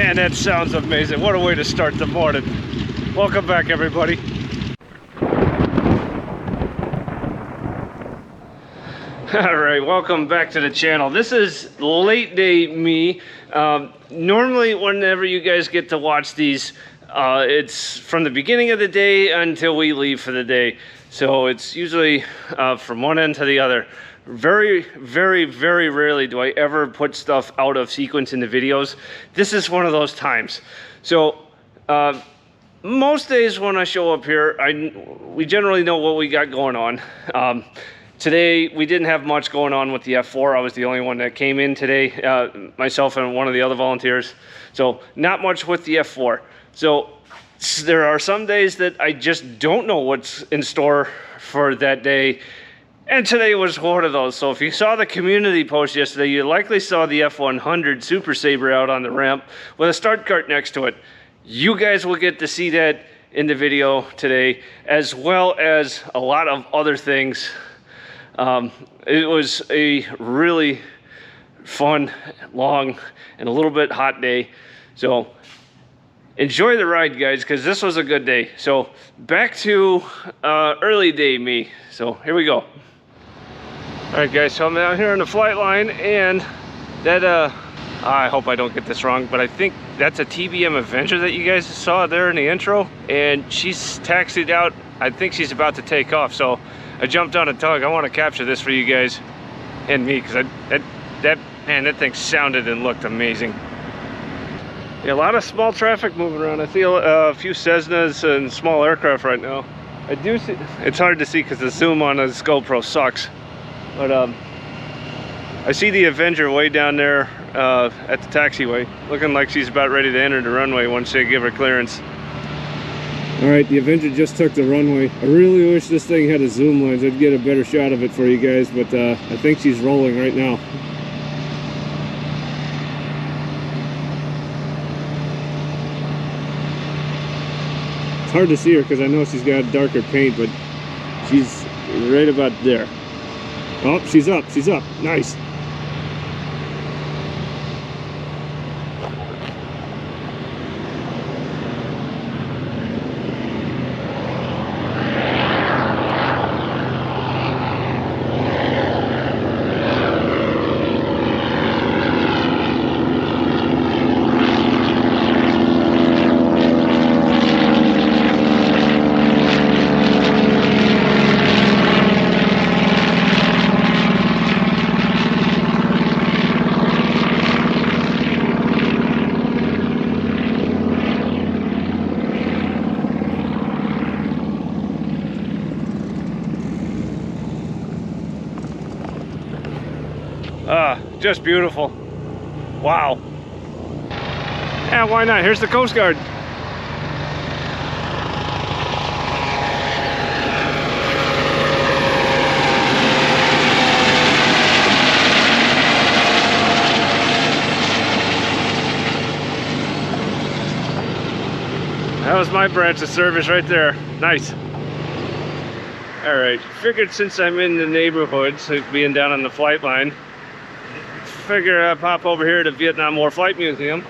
Man, that sounds amazing. What a way to start the morning. Welcome back, everybody. All right, welcome back to the channel. This is late day me. Normally, whenever you guys get to watch these, it's from the beginning of the day until we leave for the day. So it's usually from one end to the other. Very, very, very rarely do I ever put stuff out of sequence in the videos. This is one of those times. So most days when I show up here, we generally know what we got going on. Today, we didn't have much going on with the F4. I was the only one that came in today, myself and one of the other volunteers. So not much with the F4. So there are some days that I just don't know what's in store for that day. And today was one of those. So if you saw the community post yesterday, you likely saw the F-100 Super Sabre out on the ramp with a start cart next to it. You guys will get to see that in the video today, as well as a lot of other things. It was a really fun, long, and a little bit hot day. So enjoy the ride, guys, because this was a good day. So back to early day me. So here we go. All right, guys, so I'm out here on the flight line, and that, I hope I don't get this wrong, but I think that's a TBM Avenger that you guys saw there in the intro, and she's taxied out. I think she's about to take off, so I jumped on a tug. I want to capture this for you guys and me, because man, that thing sounded and looked amazing. Yeah, a lot of small traffic moving around. I see a few Cessnas and small aircraft right now. I do see, it's hard to see because the zoom on this GoPro sucks. But I see the Avenger way down there at the taxiway, looking like she's about ready to enter the runway once they give her clearance. All right, the Avenger just took the runway. I really wish this thing had a zoom lens. I'd get a better shot of it for you guys, but I think she's rolling right now. It's hard to see her because I know she's got darker paint, but she's right about there. Oh, she's up, she's up. Nice. Just beautiful. Wow. Yeah, why not? Here's the Coast Guard. That was my branch of service right there. Nice. All right, figured since I'm in the neighborhood, so being down on the flight line, figure I'd pop over here to Vietnam War Flight Museum.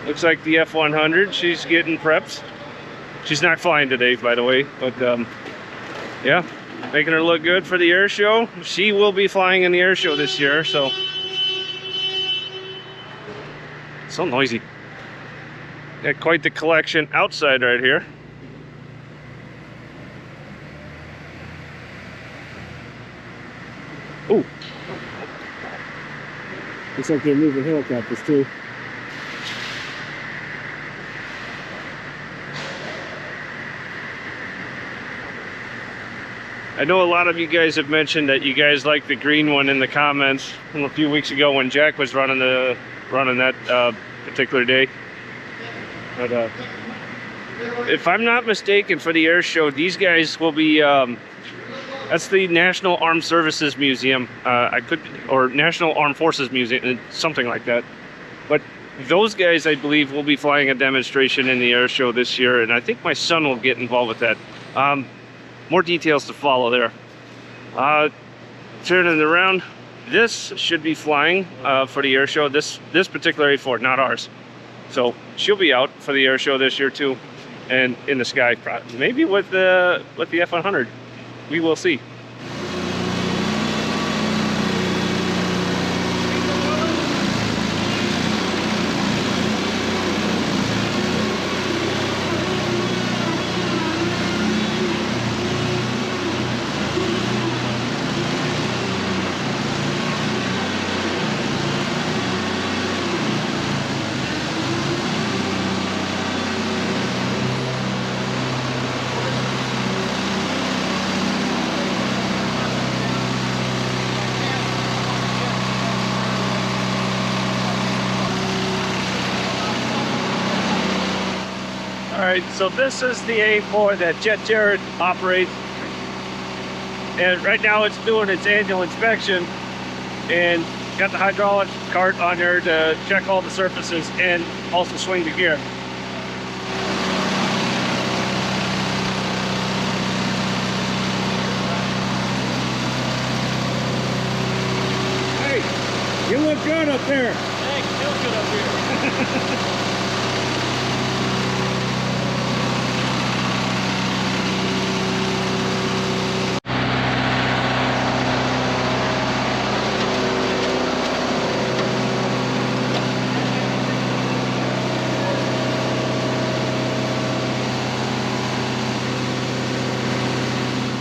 Looks like the F-100, she's getting prepped. She's not flying today, by the way, but yeah, making her look good for the air show. She will be flying in the air show this year, so. So noisy. Got quite the collection outside right here. Ooh. Looks like they're moving helicopters too. I know a lot of you guys have mentioned that you guys like the green one in the comments from a few weeks ago when Jack was running that particular day. But if I'm not mistaken, for the air show, these guys will be that's the National Armed Services Museum, or National Armed Forces Museum, something like that. But those guys, I believe, will be flying a demonstration in the air show this year, and I think my son will get involved with that. More details to follow there. Turning around, this should be flying for the air show. This particular A4, not ours. So she'll be out for the air show this year too, and in the sky, maybe with the F-100. We will see. Alright, so this is the A4 that Jet Jared operates, and right now it's doing its annual inspection and got the hydraulic cart on there to check all the surfaces and also swing the gear. Hey, you look good up there. Thanks, feels good up here.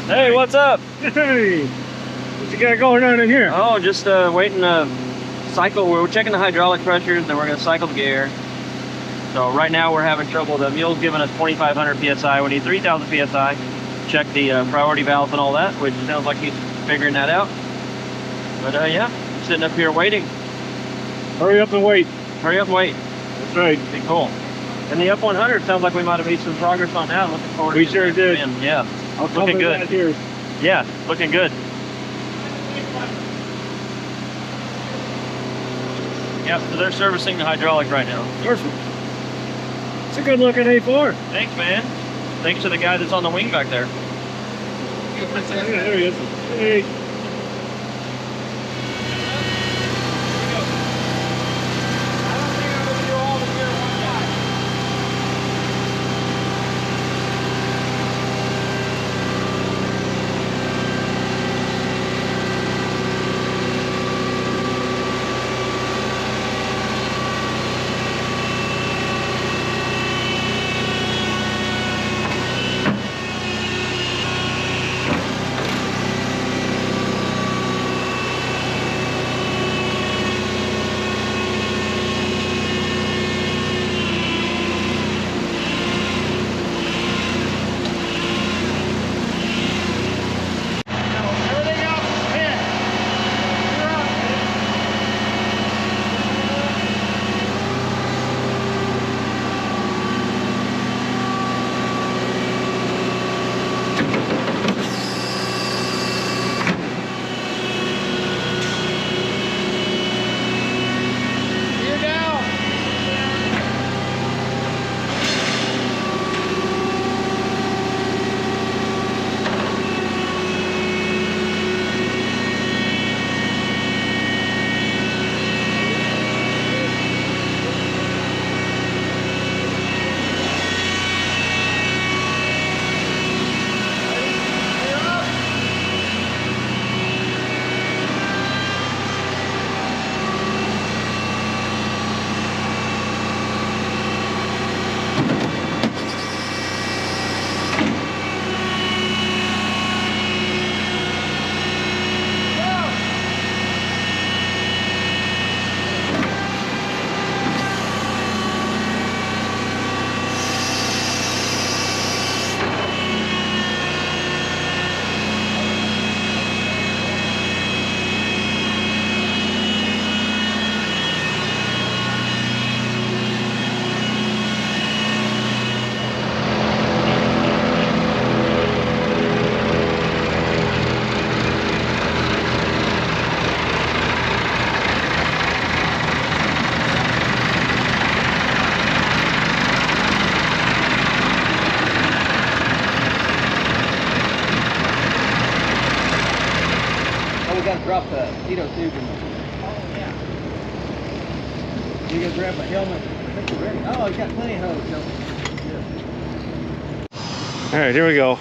Hey, what's up? Hey, what you got going on in here? Oh, just waiting to cycle. We're checking the hydraulic pressures, then we're going to cycle the gear. So right now we're having trouble. The mule's giving us 2,500 psi. We need 3,000 psi. Check the priority valve and all that, which sounds like he's figuring that out. But yeah, I'm sitting up here waiting. Hurry up and wait. Hurry up and wait. That's right. Be cool. And the F-100 sounds like we might have made some progress on that. Looking forward to We sure did. Yeah. Looking good. Here. Yeah, looking good. Yeah, so they're servicing the hydraulic right now. Perfect. It's a good looking A4. Thanks, man. Thanks to the guy that's on the wing back there. Yeah, there he is. Hey. mosquito tube in there. Oh, yeah. You gonna grab a helmet? I think you're ready. Oh, you got plenty of hose. So. Yeah. All right, here we go.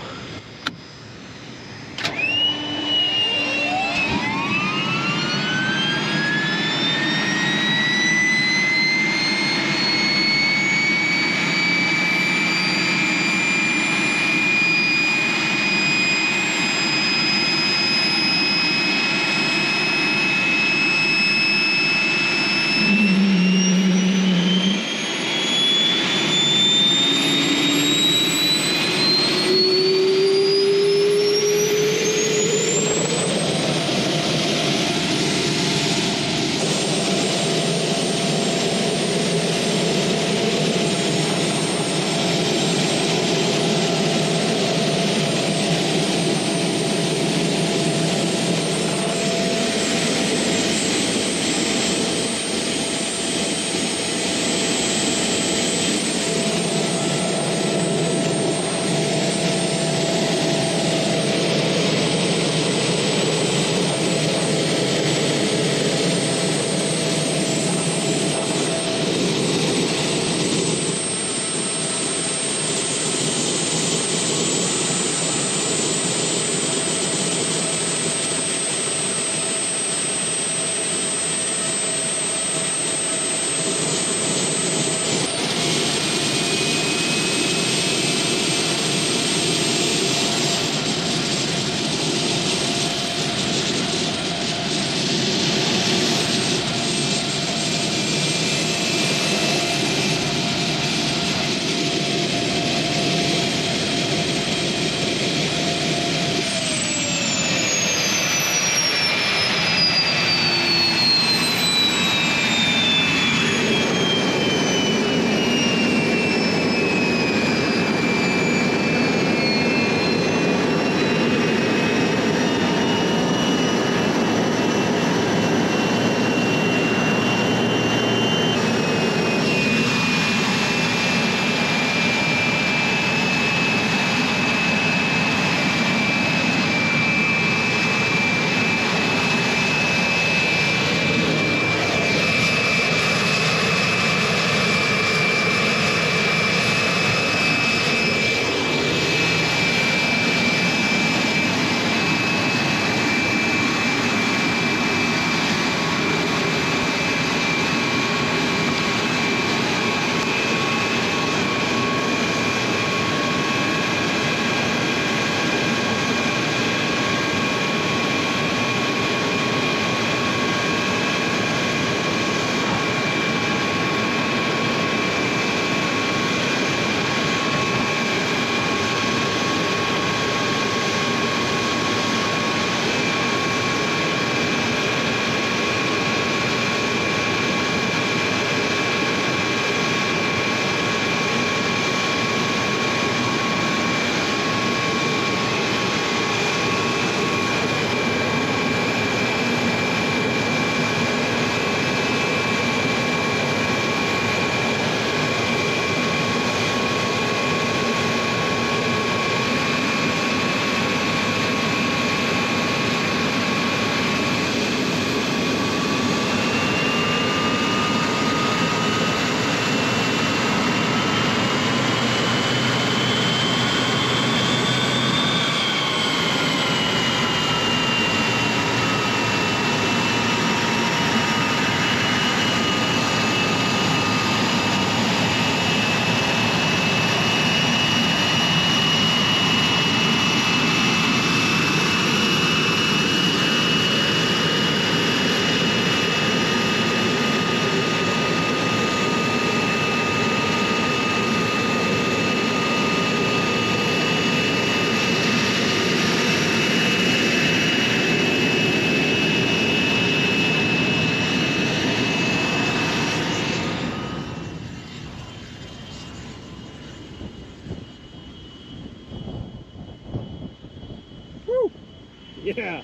Yeah.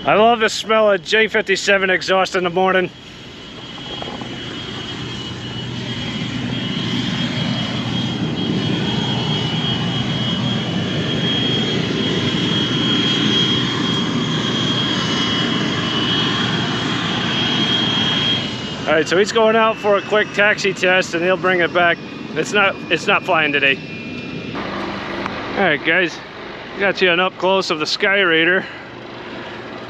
I love the smell of J57 exhaust in the morning. All right, so he's going out for a quick taxi test and he'll bring it back. It's not flying today. All right, guys, got you an up close of the Skyraider.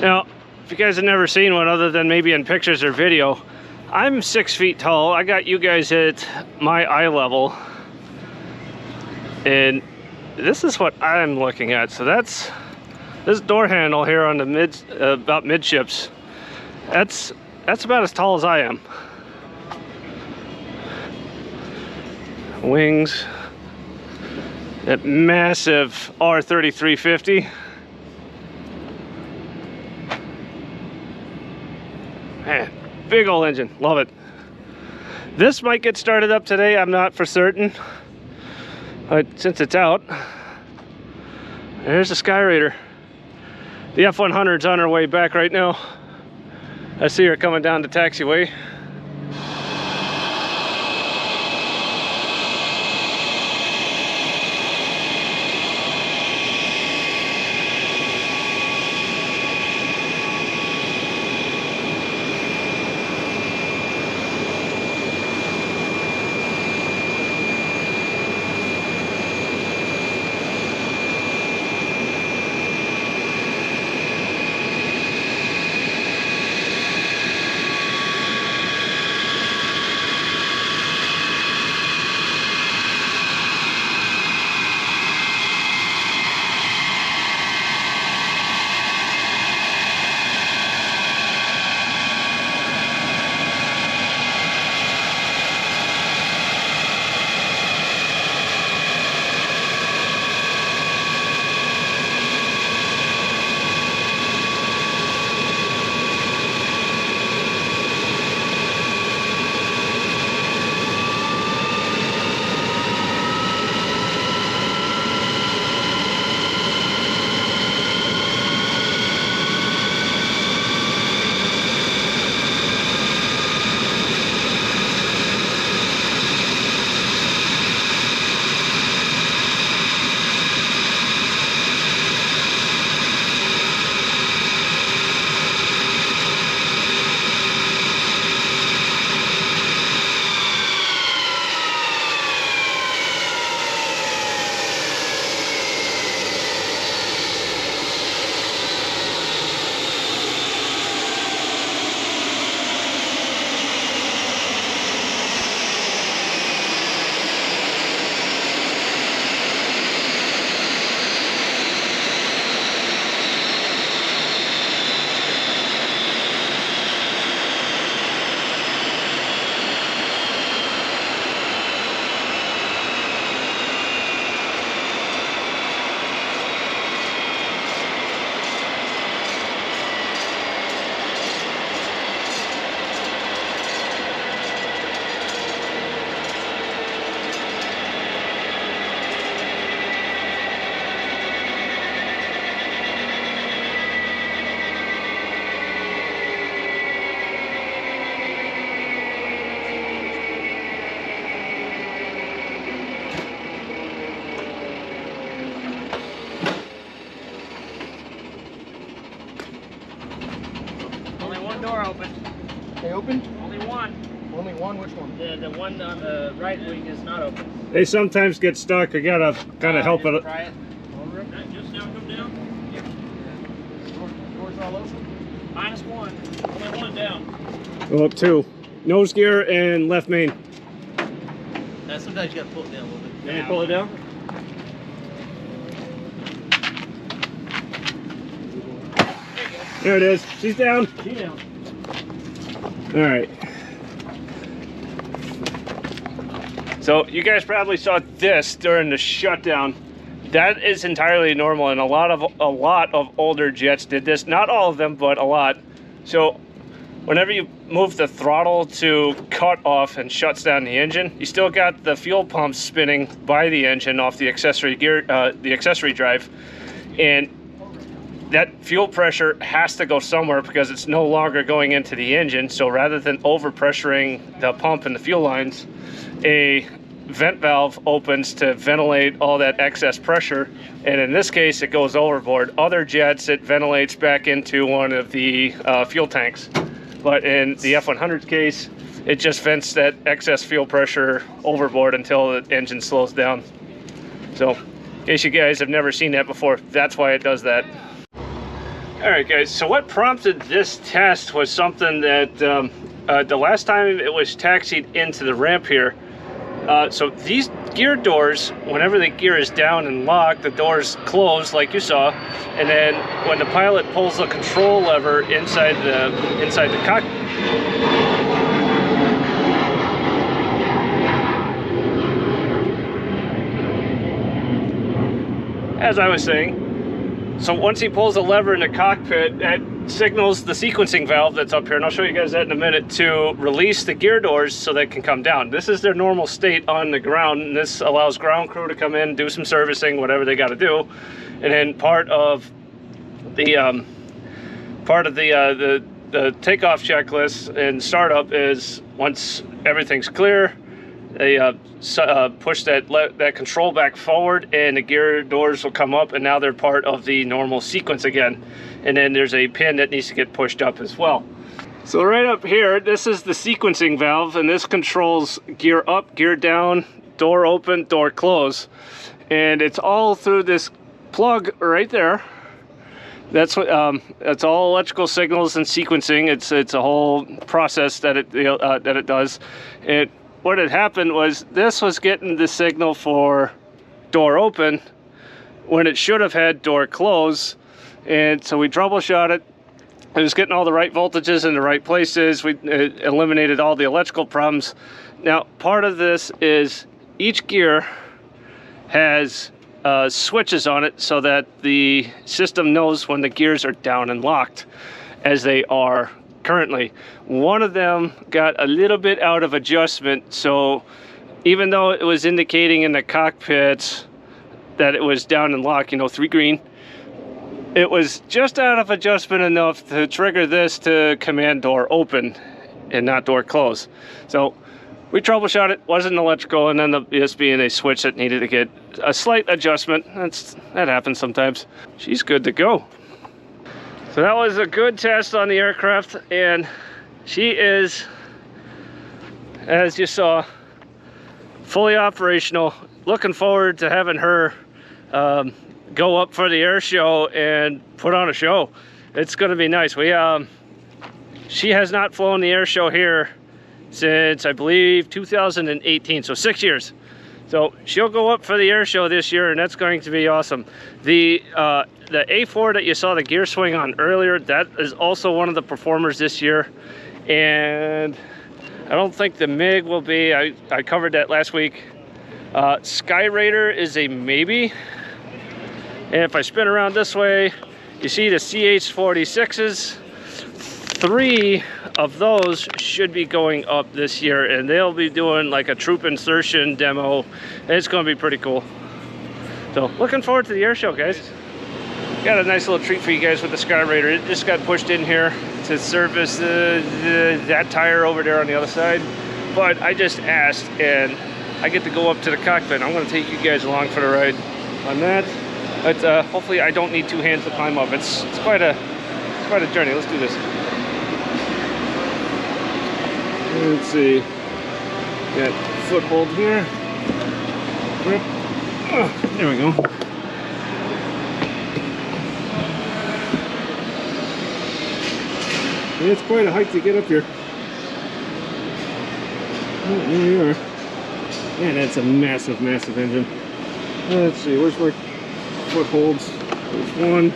Now, if you guys have never seen one other than maybe in pictures or video, I'm 6 feet tall. I got you guys at my eye level. And this is what I'm looking at. So that's this door handle here on the about midships. That's about as tall as I am. Wings. That massive R3350. Man, big old engine, love it. This might get started up today, I'm not for certain. But since it's out, there's the Skyraider. The F-100's on her way back right now. I see her coming down the taxiway. They open? Only one. Only one? Which one? The one on the right wing is not open. They sometimes get stuck. I gotta kind of help it. Try it. Just now come down. Doors all open? -1. Only one down. Well, 2. Nose gear and left main. Sometimes you gotta pull it down a little bit. Yeah, pull it down. There it is. She's down. She's down. All right. So you guys probably saw this during the shutdown. That is entirely normal, and a lot of older jets did this. Not all of them, but a lot. So whenever you move the throttle to cut off and shuts down the engine, you still got the fuel pumps spinning by the engine off the accessory gear, the accessory drive, and that fuel pressure has to go somewhere because it's no longer going into the engine. So rather than overpressuring the pump and the fuel lines, a vent valve opens to ventilate all that excess pressure, and in this case it goes overboard. Other jets, it ventilates back into one of the fuel tanks, but in the F-100's case, it just vents that excess fuel pressure overboard until the engine slows down. So in case you guys have never seen that before, that's why it does that. All right, guys, so what prompted this test was something that the last time it was taxied into the ramp here. So these gear doors, whenever the gear is down and locked, the doors close like you saw, and then when the pilot pulls the control lever inside the cockpit, as I was saying, so once he pulls the lever in the cockpit, that signals the sequencing valve that's up here, and I'll show you guys that in a minute, to release the gear doors so they can come down. This is their normal state on the ground, and this allows ground crew to come in, do some servicing, whatever they got to do. And then part of the takeoff checklist and startup is once everything's clear, they push that control back forward, and the gear doors will come up, and now they're part of the normal sequence again. And then there's a pin that needs to get pushed up as well. So right up here, this is the sequencing valve, and this controls gear up, gear down, door open, door close, and it's all through this plug right there. That's what it's all electrical signals and sequencing. It's a whole process that it does. What had happened was this was getting the signal for door open when it should have had door close, and so we troubleshot it. It was getting all the right voltages in the right places. We eliminated all the electrical problems. Now, part of this is each gear has switches on it so that the system knows when the gears are down and locked, as they are currently. One of them got a little bit out of adjustment, so even though it was indicating in the cockpit that it was down and locked, you know, 3 green, it was just out of adjustment enough to trigger this to command door open and not door close. So we troubleshot it, wasn't electrical, and ended up just being a switch that needed to get a slight adjustment. That happens sometimes. She's good to go. So that was a good test on the aircraft, and she is, as you saw, fully operational. Looking forward to having her go up for the air show and put on a show. It's going to be nice. She has not flown the air show here since, I believe, 2018, so 6 years. So she'll go up for the air show this year, and that's going to be awesome. The A4 that you saw the gear swing on earlier, that is also one of the performers this year. And I don't think the MiG will be. I covered that last week. Skyraider is a maybe. And if I spin around this way, you see the CH-46s. 3 of those should be going up this year, and they'll be doing like a troop insertion demo. It's going to be pretty cool. So looking forward to the air show, guys. Got a nice little treat for you guys with the Skyraider. It just got pushed in here to service that tire over there on the other side. But I just asked, and I get to go up to the cockpit. I'm going to take you guys along for the ride on that. But hopefully I don't need 2 hands to climb up. It's quite a journey. Let's do this. Let's see. Got foothold here. There we go. It's quite a hike to get up here. Oh, there we are. Man, that's a massive, massive engine. Let's see, where's my footholds? There's one.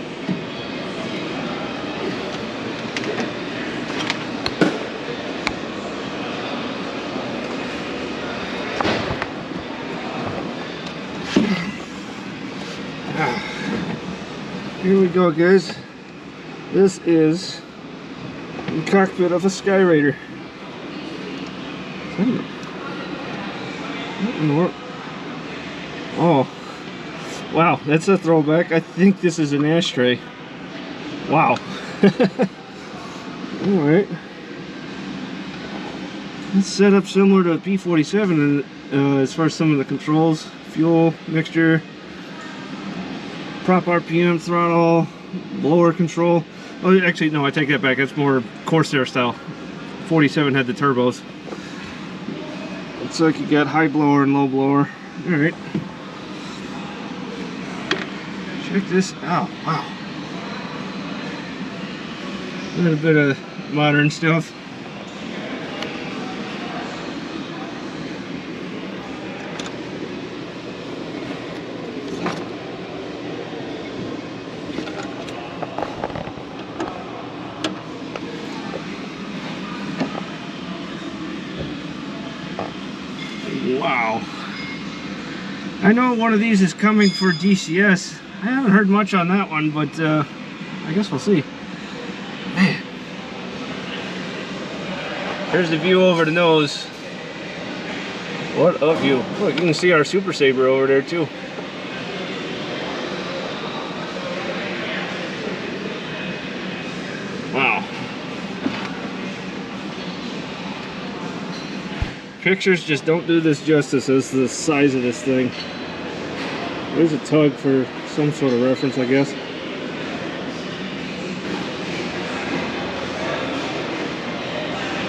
Here we go, guys. This is the cockpit of a Skyraider. Oh, wow, that's a throwback. I think this is an ashtray. Wow. Alright. It's set up similar to a P-47 as far as some of the controls. Fuel, mixture, prop RPM, throttle, blower control. Oh, actually, no, I take that back. That's more Corsair style. 47 had the turbos. Looks like you got high blower and low blower. All right. Check this out. Wow. A little bit of modern stuff. Wow. I know one of these is coming for DCS. I haven't heard much on that one, but I guess we'll see. Man. Here's the view over the nose. What a view. Look, you can see our Super Sabre over there too. Wow. Pictures just don't do this justice as to the size of this thing. There's a tug for some sort of reference, I guess.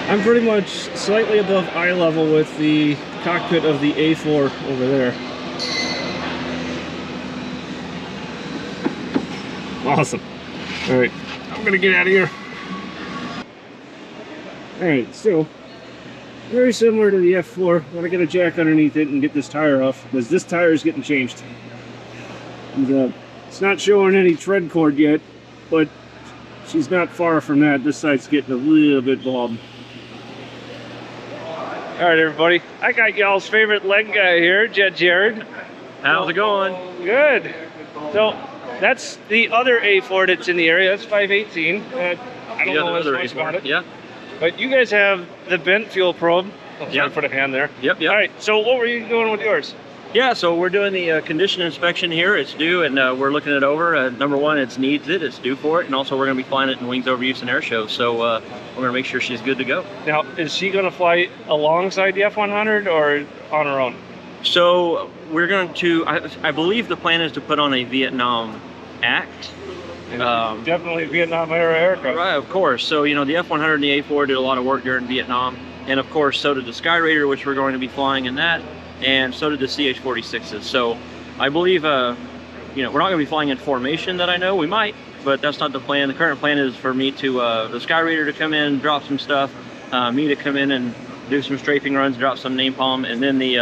I'm pretty much slightly above eye level with the cockpit of the A4 over there. Awesome. Alright, I'm gonna get out of here. Alright, so very similar to the F4. I'm gonna get a jack underneath it and get this tire off, because this tire is getting changed. And, it's not showing any tread cord yet, but she's not far from that. This side's getting a little bit bobbed. All right, everybody. I got y'all's favorite leg guy here, Jet Jared. How's it going? Good. So that's the other A4 that's in the area. That's 518. I don't know as much about it. Yeah. But you guys have the bent fuel probe. Sorry for the hand there. Yep, yep. All right, so what were you doing with yours? Yeah, so we're doing the condition inspection here. It's due, and we're looking it over. Number one, it needs it. It's due for it, and also we're going to be flying it in Wings Over Houston Air Show. So we're going to make sure she's good to go. Now, is she going to fly alongside the F-100 or on her own? So we're going to, I believe the plan is to put on a Vietnam Act. Definitely Vietnam era aircraft. Right, of course. So, you know, the F-100 and the A4 did a lot of work during Vietnam. And of course, so did the Skyraider, which we're going to be flying in that. And so did the CH-46s. So I believe, you know, we're not going to be flying in formation that I know. We might, but that's not the plan. The current plan is for me to, the Skyraider to come in, drop some stuff, me to come in and do some strafing runs, drop some napalm, and then the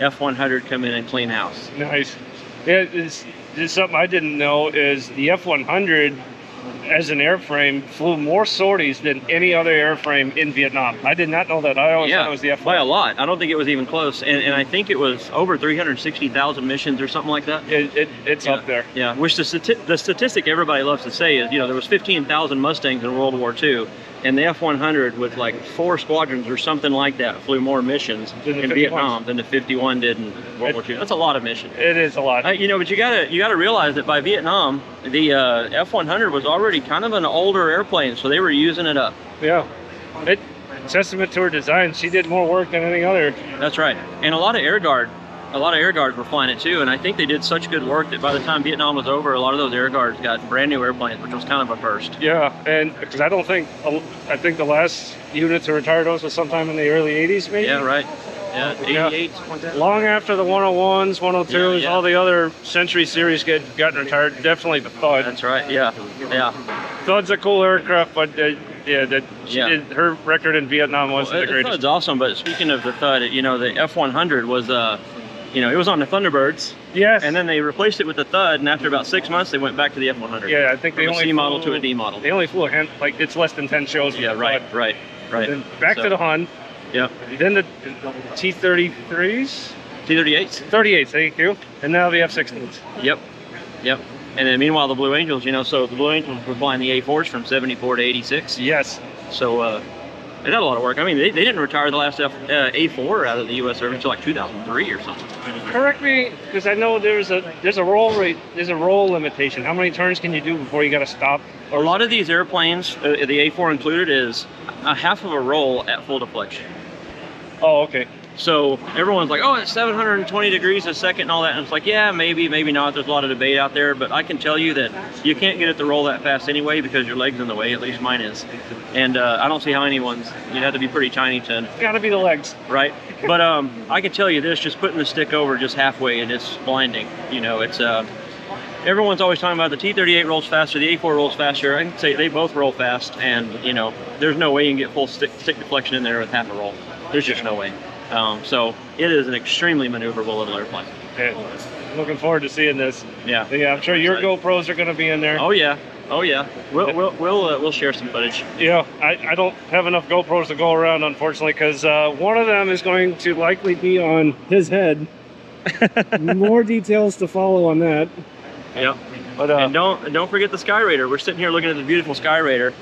F-100 come in and clean house. Nice. Yeah, it's something I didn't know is the F-100 as an airframe flew more sorties than any other airframe in Vietnam. I did not know that. I always thought it was the F-100. By a lot. I don't think it was even close. And I think it was over 360,000 missions or something like that. It's up there. Yeah, which the statistic everybody loves to say is, you know, there was 15,000 Mustangs in World War II, and the F-100 with like 4 squadrons or something like that flew more missions in Vietnam than the 51 did in World War II. That's a lot of missions. It is a lot. You know, but you gotta realize that by Vietnam, the F-100 was already kind of an older airplane, so they were using it up. Yeah, it's testament to her design. She did more work than any other. That's right, and a lot of air guards were flying it too, and I think they did such good work that by the time Vietnam was over, a lot of those air guards got brand new airplanes, which was kind of a first. Yeah, and because I think the last unit to retire those was sometime in the early 80s, maybe? Yeah, right. Yeah, 88, something like that. Long after the 101s, 102s, all the other Century series gotten retired. Definitely the Thud. That's right, yeah, yeah. Thud's a cool aircraft, but her record in Vietnam wasn't the greatest. The Thud's awesome, but speaking of the Thud, you know, the F-100 was, you know, it was on the Thunderbirds. Yes. And then they replaced it with the Thud, and after about 6 months, they went back to the F-100. Yeah, I think they only C model to a D model. They only flew like it's less than 10 shows. Yeah, right. Then back to the Hun. Yeah. Then the T-33s. T-38s. 38s, thank you. And now the F-16s. Yep. And then meanwhile, the Blue Angels, you know, so the Blue Angels were flying the A4s from 74 to 86. Yes. So they did a lot of work. I mean, they didn't retire the last A4 out of the U.S. Service until like 2003 or something. Correct me, because I know there's a roll rate, there's a roll limitation. How many turns can you do before you got to stop? A lot of these airplanes, the A4 included, is a half of a roll at full deflection. Oh, okay. So everyone's like, oh, it's 720 degrees a second and all that. And it's like, yeah, maybe, maybe not. There's a lot of debate out there, but I can tell you that you can't get it to roll that fast anyway because your leg's in the way, at least mine is. And I don't see how anyone's, you'd have to be pretty tiny to... It's gotta be the legs. Right? But I can tell you this, just putting the stick over just halfway and it's blinding. You know, it's... everyone's always talking about the T-38 rolls faster, the A4 rolls faster. I can say they both roll fast, and you know, there's no way you can get full stick deflection in there with half a roll. There's just no way. So it is an extremely maneuverable little airplane. Yeah. Looking forward to seeing this. Yeah. Yeah, I'm sure your GoPros are going to be in there. Oh yeah. Oh yeah. We'll share some footage. Yeah, I don't have enough GoPros to go around, unfortunately, because one of them is going to likely be on his head. More details to follow on that. Yeah. But and don't forget the Skyraider. We're sitting here looking at the beautiful Skyraider.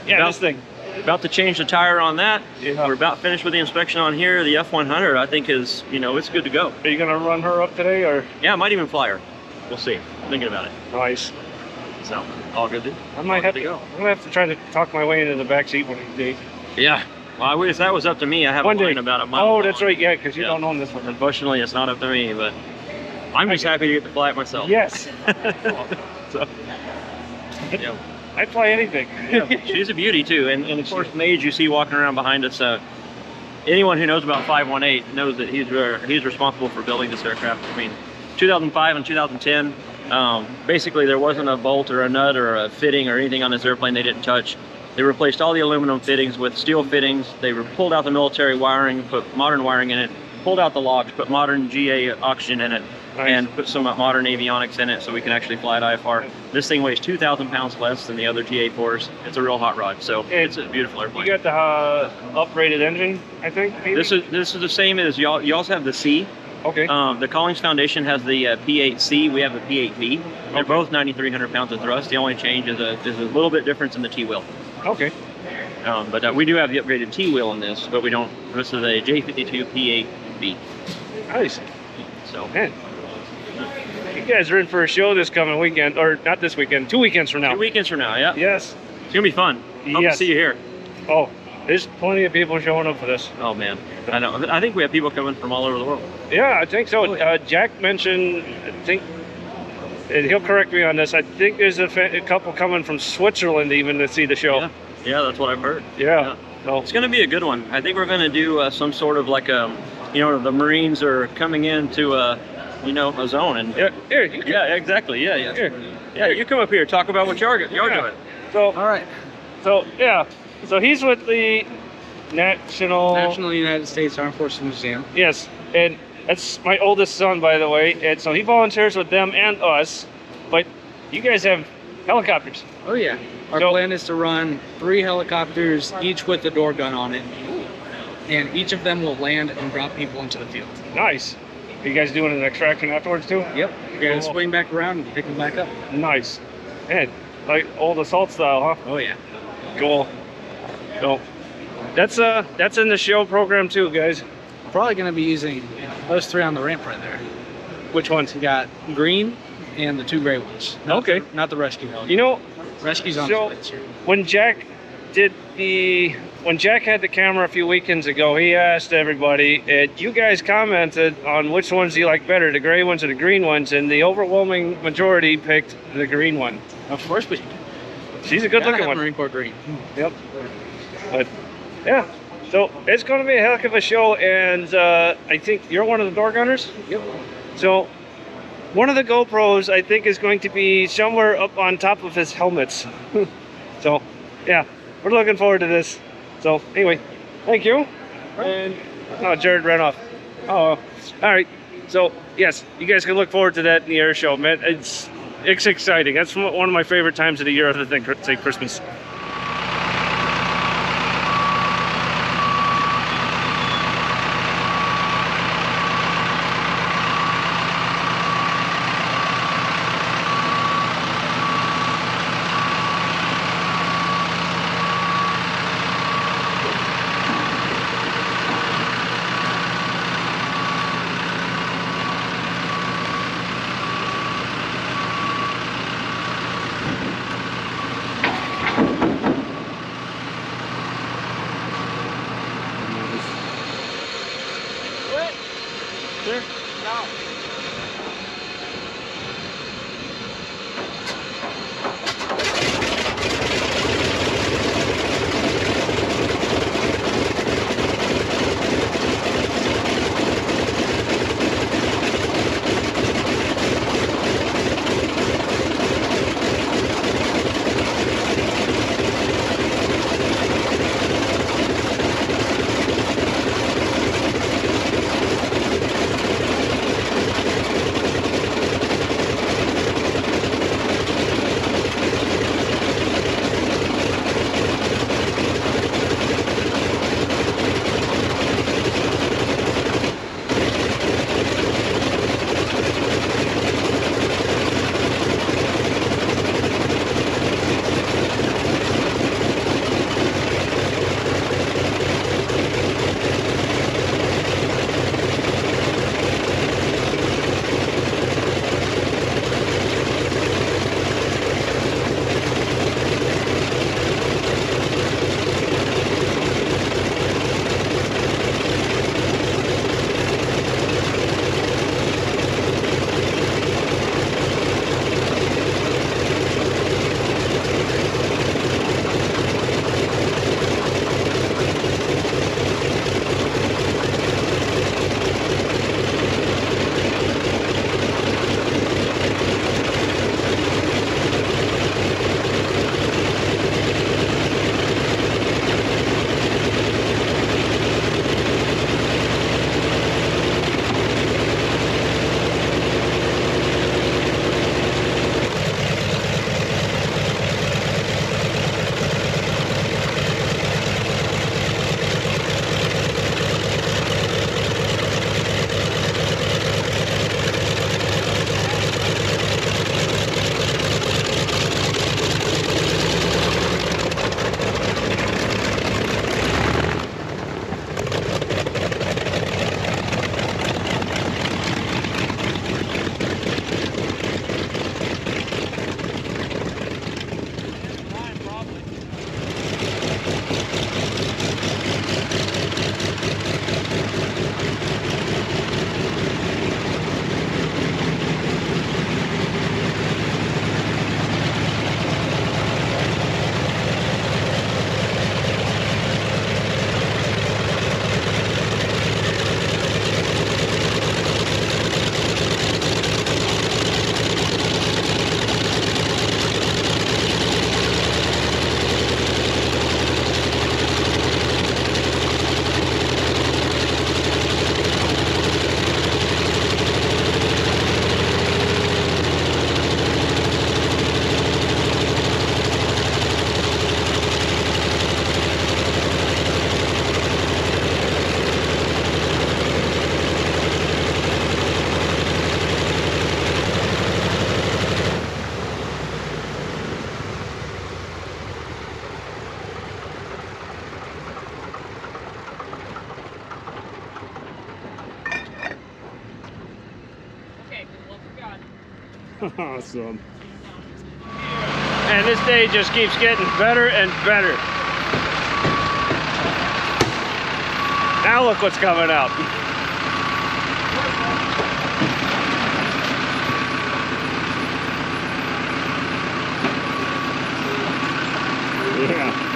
Yeah, this thing. About to change the tire on that. Yeah. We're about finished with the inspection on here. The F-100, I think, is, you know, it's good to go. Are you gonna run her up today, or? Yeah, I might even fly her. We'll see. Thinking about it. Nice. So, all good then. I might have to go. I'm gonna have to try to talk my way into the back seat one of these days. Yeah. Well, if that was up to me, I have One a line day. about a mile. Oh, that's right. Yeah, because you Yeah. don't own this one. Unfortunately, it's not up to me, but I'm just happy to get to fly it myself. Yes. So, yeah. I'd fly anything. Yeah, she's a beauty too, and of course Mage you see walking around behind us. Anyone who knows about 518 knows that he's responsible for building this aircraft between 2005 and 2010. Basically, there wasn't a bolt or a nut or a fitting or anything on this airplane they didn't touch. They replaced all the aluminum fittings with steel fittings. They pulled out the military wiring, put modern wiring in it, pulled out the logs, put modern GA oxygen in it. Nice. And put some modern avionics in it so we can actually fly at IFR. This thing weighs 2,000 pounds less than the other T-A4s. It's a real hot rod, so it's a beautiful airplane. You got the upgraded engine, I think, maybe? This is the same as you also have the C. Okay. The Collings Foundation has the P8C. We have the P8V. They're Okay. both 9,300 pounds of thrust. The only change is a little bit difference in the T-wheel. Okay. But we do have the upgraded T-wheel in this, but we don't. This is a J52 P8V. Nice. So. Man. You guys are in for a show this coming weekend, or not this weekend, 2 weekends from now. 2 weekends from now, yeah. Yes. It's gonna be fun. Hope Yes. to see you here. Oh, there's plenty of people showing up for this. Oh man, I know. I think we have people coming from all over the world. Yeah, I think so. Oh, yeah. Jack mentioned, I think, and he'll correct me on this, I think there's a couple coming from Switzerland even to see the show. Yeah, that's what I've heard. Yeah. So, It's gonna be a good one. I think we're gonna do some sort of like you know, the Marines are coming into you know, a zone and yeah, here, you can, yeah, exactly. Yeah, yeah. here. Yeah, you come up here, talk about what you're doing. So, All right. so, yeah. So he's with the National United States Armed Forces Museum. Yes, and that's my oldest son, by the way. And so he volunteers with them and us. But you guys have helicopters. Oh yeah. Our So- plan is to run 3 helicopters, each with a door gun on it. And each of them will land and drop people into the field. Nice. Are you guys doing an extraction afterwards too? Yep. We're gonna Cool. swing back around and pick them back up. Nice. Man, like old assault style, huh? Oh yeah. Cool. So that's in the show program too, guys. Probably gonna be using those 3 on the ramp right there. Which ones? We got green and the 2 gray ones. Okay. Not the rescue helicopter. You know, Rescue's on so the plates here. when Jack had the camera a few weekends ago, he asked everybody, and you guys commented on which ones you like better, the gray ones or the green ones, and the overwhelming majority picked the green one. Of course we She's a good gotta looking have one. Marine Corps green. Yep. But yeah, so it's going to be a heck of a show, and I think you're one of the door gunners. Yep. So one of the GoPros, I think, is going to be somewhere up on top of his helmets. So yeah, we're looking forward to this. So anyway, thank you. And oh, Jared ran off. Oh, all right. So yes, you guys can look forward to that in the air show, man. It's exciting. That's one of my favorite times of the year, other than say Christmas. there? No. Awesome. And this day just keeps getting better and better. Now look what's coming out. Yeah.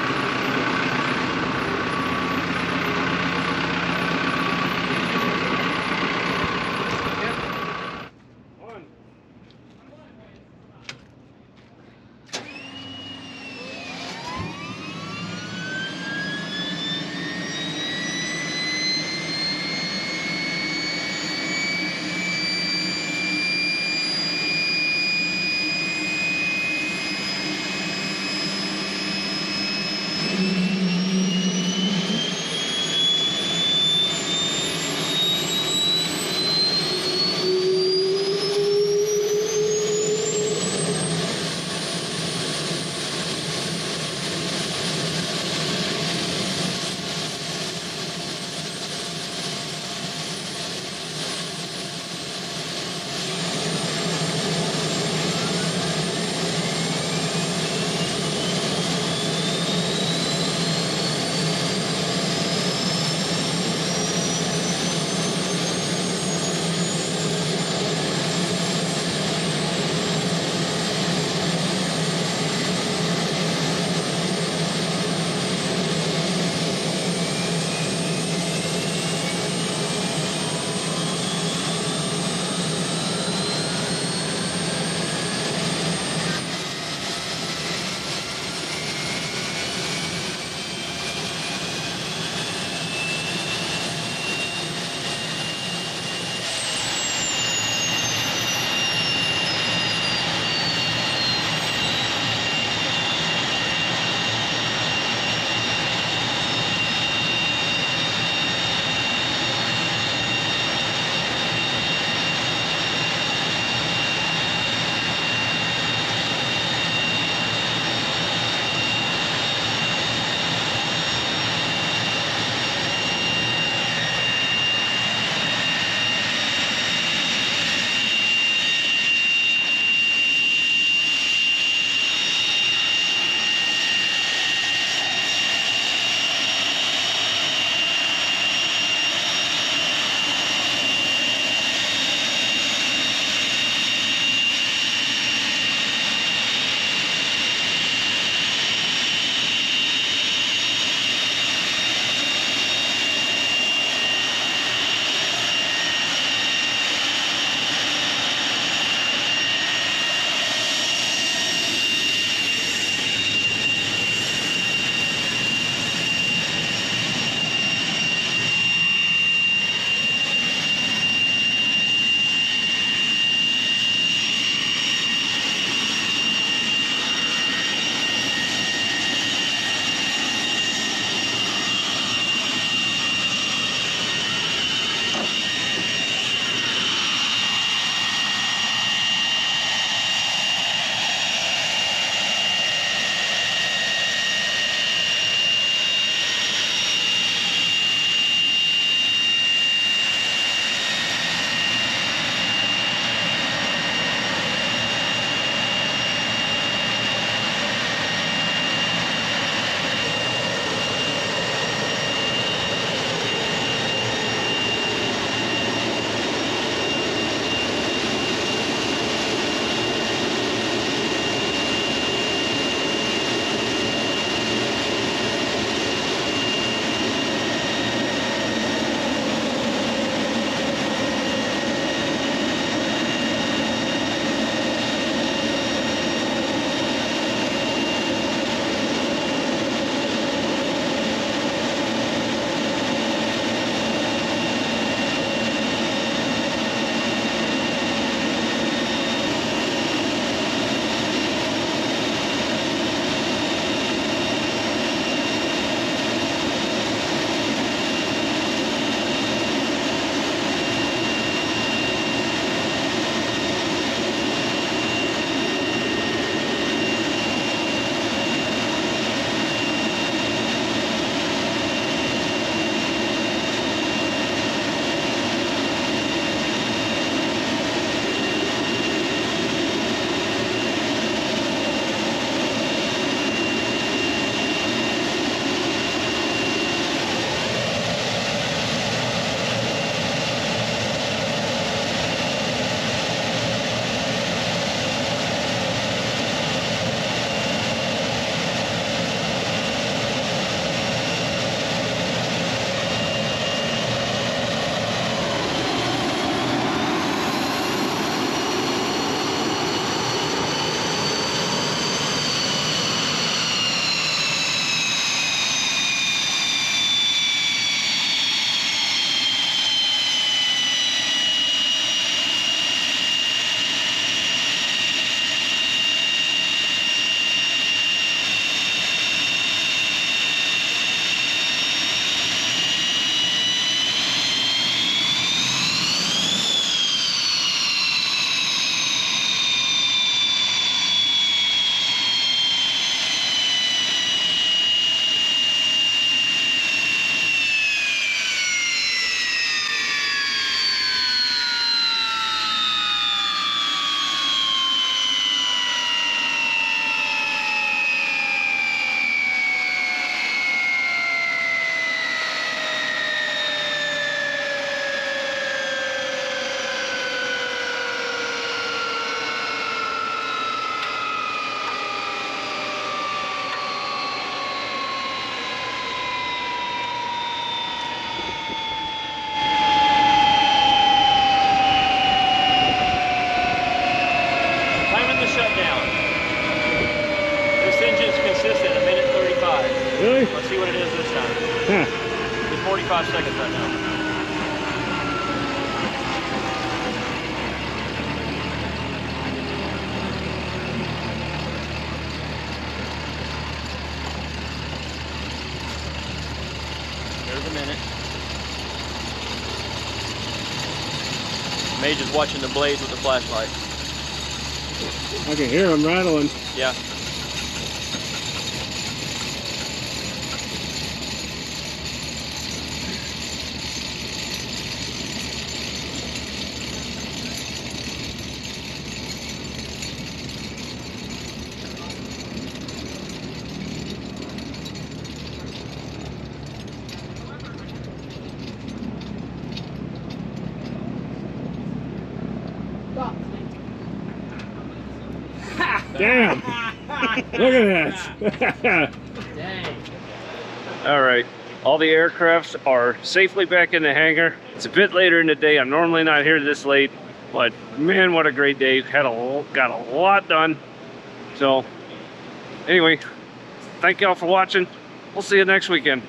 45 seconds right now. There's a minute. Mage is watching the blades with the flashlight. I can hear them rattling. Yeah. Damn! Look at that! All right, all the aircrafts are safely back in the hangar. It's a bit later in the day. I'm normally not here this late, but man, what a great day. Got a lot done. So anyway, thank y'all for watching. We'll see you next weekend.